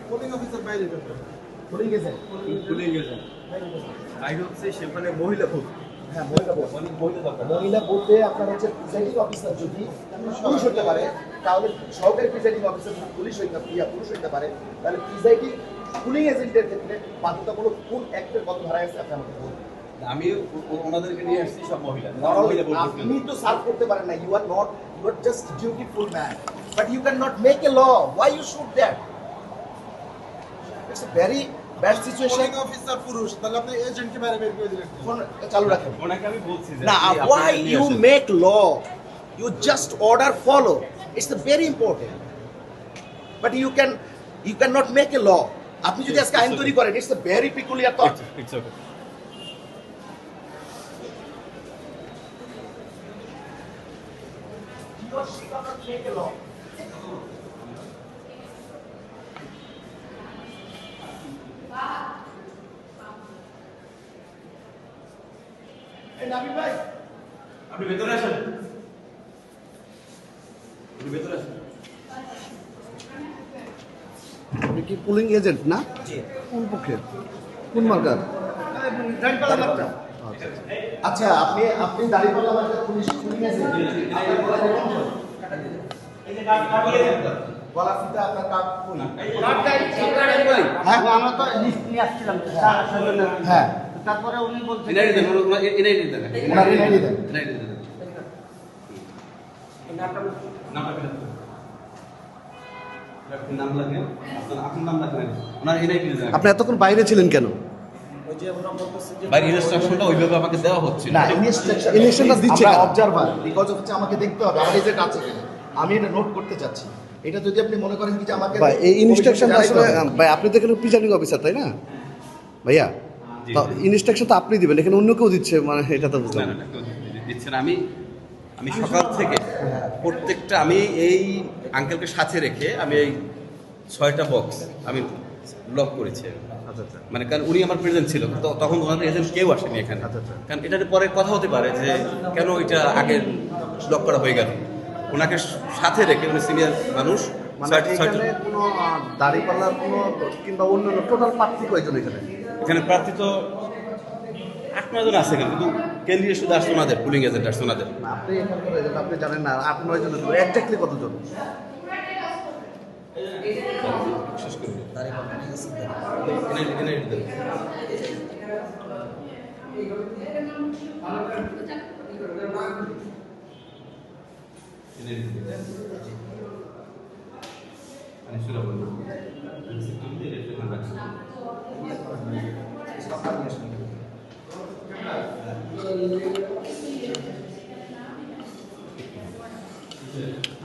Polling officer বাইরে গেছে। Pulling গেছে বাইরে হচ্ছে সেখানে মহিলা ভোট। হ্যাঁ মহিলা বুথে আপনার হচ্ছে প্রিজাইডিং অফিসার যদি পুরুষ হতে পারে তাহলে সহকারী প্রিজাইডিং অফিসার যদি পুরুষ হতে পারে তাহলে প্রিজাইডিং পুলিং এজেন্টের ক্ষেত্রে বাধ্যতামূলক কোন অ্যাক্টের কত ধারা আছে আপনি আমাকে বলুন। আমি ওনাদেরকে নিয়ে আসছি সব মহিলা। আপনি তো সার্ভ করতে পারেন না, you are just dutiful man, but you can not make a law, why you should that? It's a very bad situation. Polling officer পুরুষ, তাহলে আপনি এজেন্টকে বাইরে বের করে দিলেন। ফোন চালু রাখেন। ওনাকে আমি বলছি যে না, why you make law? You just order follow. It's very important. But you cannot make a law. আপনি যদি আজকে আইন তৈরি করেন, it's a very peculiar thought. It's okay. You cannot make a law. এই নাবিল ভাই, আপনি ভেতরে আসেন। আপনি ভেতরে আসেন। আপনি কি পুলিং এজেন্ট না? কোন পক্ষের, কোন মার্কার? আচ্ছা আপনি দাঁড়িপাল্লা মার্কার পুলিং এজেন্ট। গলা ফিতা আপনার কাট কই? হ্যাঁ আমরা তো লিস্ট নিয়ে আসছিলাম হ্যাঁ, তারপরে উনি বলছেন এনআইডি দেন, এনআইডি দেন। ওনার এনআইডি দেন। এনআইডি দেন। নামটা ফিল আপ করুন। আপনার নাম লাগবে, আপনার নাম লাগবে। ওনার এনআইডি দেন। আপনি এতক্ষণ বাইরে ছিলেন কেন? বাইরে ইনস্ট্রাকশনটা ওইভাবে আমাকে দেওয়া হচ্ছে না, না। ইনস্ট্রাকশনটা দিচ্ছে আমরা কেন? অবজারভার, বিকজ হচ্ছে আমাকে দেখতে হবে আমার এজেন্ট আছে কিনা, আমি এটা নোট করতে চাচ্ছি। এটা যদি আপনি মনে করেন কি যে আমাকে ভাই এই ইনস্ট্রাকশন জানাইতে আসলে হবে। ভাই আপনি তো এখানে প্রিজাইডিং অফিসার তাই না ভাইয়া? জি। ইনস্ট্রাকশন তো আপনি দিবেন, এখানে অন্য কেউ দিচ্ছে মানে এটা তো না বুঝলাম না না। না, কেউ দিচ্ছে না। আমি সকাল থেকে প্রত্যেকটা আমি এই আঙ্কেলকে সাথে রেখে আমি এই 6টা বক্স আমি লক করেছি। আচ্ছা আচ্ছা মানে কারণ উনি আমার প্রেজেন্ট ছিল, তো তখন ওনাদের এজেন্ট কেউ আসেনি এখানে। আচ্ছা, আচ্ছা। কারণ এটার পরে কথা হতে পারে যে কেন এটা আগে লক করা হয়ে গেল। ওনাকে সাথে রেখে উনি সিনিয়র মানুষ। মানে এখানে কোনো দাড়িপাল্লার কোনো কিংবা অন্য টোটাল প্রার্থী কয়জন এখানে? এখানে প্রার্থী তো 8-9 জন আছে, কিন্তু কেন্দ্রীয় শুধু আসছে ওনাদের, পুলিং এজেন্ট আসছে ওনাদের। না, আপনি এখানকার এজেন্ট, আপনি জানেন না 8-9 জন এক্স্যাক্টলি কতজন? শেষ করে দিন। এনআইডি দেন। এনআইডি দেন। আমি শুরু করব।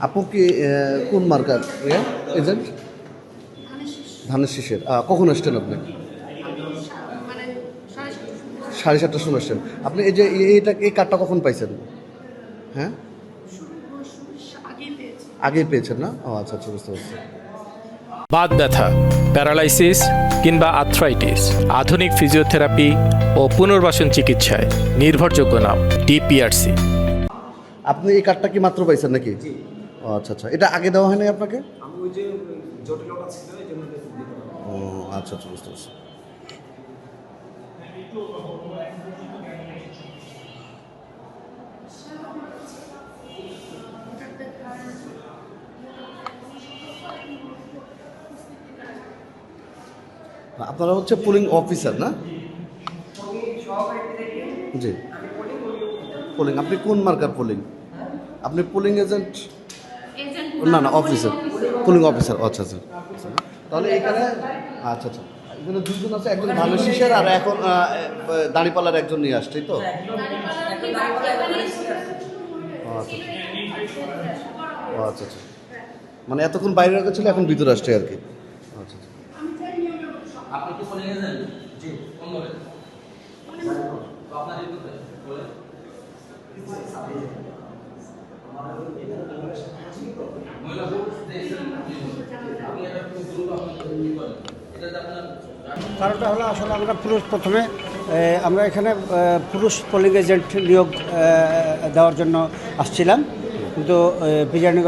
আপু কি কোন মার্কার এজেন্ট? ধানের শীষের। কখন আসছেন আপনি? মানে 7:30টার সময় আসছেন আপনি। এই যে এই কার্ডটা কখন পাইছেন? হ্যাঁ আগেই পেয়েছি। আগেই পেয়েছেন না? ও আচ্ছা আচ্ছা, বুঝতে পারছি। বাত ব্যথা, প্যারালাইসিস কিংবা আর্থ্রাইটিস, আধুনিক ফিজিওথেরাপি ও পুনর্বাসন চিকিৎসায় নির্ভরযোগ্য নাম ডিপিআরসি। আপনি এই কার্ডটা কি মাত্র পাইছেন নাকি? ও আচ্ছা আচ্ছা, এটা আগে দেওয়া হয় নাই আপনাকে? আমি ওই যে জটিলতা ছিল এই জন্য দিতে পারলাম। ও আচ্ছা আচ্ছা, বুঝতে পারছি। আপনারা হচ্ছে পুলিং অফিসার না? জি পুলিং। আপনি কোন মার্কার পুলিং? আপনি পুলিং এজেন্ট? না না, অফিসার, পুলিং অফিসার। আচ্ছা আচ্ছা, তাহলে এখানে আচ্ছা আচ্ছা এখানে দুজন আছে, একজন ধানের শীষের আর এখন দাঁড়িপাল্লার একজন নিয়ে আসছে তো। ও আচ্ছা আচ্ছা, ও আচ্ছা আচ্ছা, মানে এতক্ষণ বাইরে রাখা ছিল, এখন ভিতরে আসছে আর কি। আচ্ছা আচ্ছা, আপনি কি পুলিং এজেন্ট? জি। কোন দলে? তো আপনার এই কোথায় বলে? মহিলা ভোট দিয়েছেন। আপনি এটা দ্রুত আপনার এটাতে আপনার কারণটা হলো আসলে আমরা প্রথমে আমরা এখানে পুরুষ পোলিং এজেন্ট নিয়োগ দেওয়ার জন্য আসছিলাম, কিন্তু প্রিজাইডিং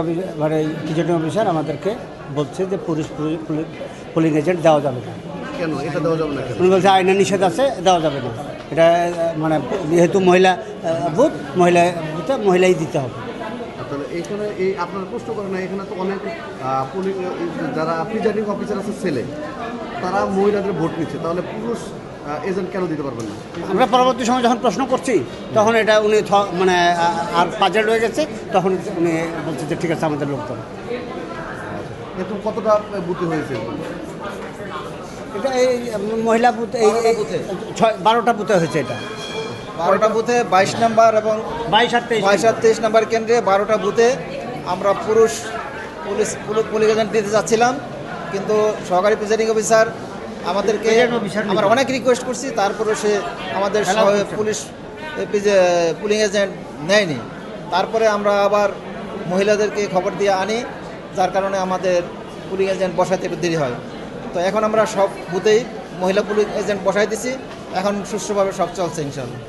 অফিসার আমাদেরকে বলছে যে পুরুষ পোলিং এজেন্ট দেওয়া যাবে না। কেন এটা দেওয়া যাবে না কেন? উনি বলছে আইনে নিষেধ আছে, দেওয়া যাবে না। এটা মানে যেহেতু মহিলা বুথ, মহিলা বুথে মহিলাই দিতে হবে। তাহলে এইখানে এই আপনারা প্রশ্ন করেন না, এখানে তো অনেক পোলিং যারা প্রিজাইডিং অফিসার আছে ছেলে, তারা মহিলাদের ভোট নিচ্ছে, তাহলে পুরুষ এজেন্ট কেন দিতে পারবেন না? আমরা পরবর্তী সময় যখন প্রশ্ন করছি তখন এটা উনি মানে আর পাজেল হয়ে গেছে, তখন উনি বলছে যে ঠিক আছে আমাদের লোকজন। এখন কতটা বুথে হয়েছে? এটা এই মহিলা বুথ এই 12টা বুথে হয়েছে। এটা 12টা বুথে 22 নম্বর এবং 22 আর 23 নম্বর কেন্দ্রে 12টা বুথে আমরা পুরুষ পুলিশ এজেন্ট দিতে চাচ্ছিলাম, কিন্তু সহকারী প্রিজাইডিং অফিসার আমাদেরকে আমরা অনেক রিকোয়েস্ট করছি, তারপরে সে আমাদের পুলিং এজেন্ট নেয়নি। তারপরে আমরা আবার মহিলাদেরকে খবর দিয়ে আনি, যার কারণে আমাদের পুলিং এজেন্ট বসাতে একটু দেরি হয়। তো এখন আমরা সব বুথেই মহিলা পুলিং এজেন্ট বসাই দিছি, এখন সুষ্ঠুভাবে সব চলছে ইনশাআল্লাহ।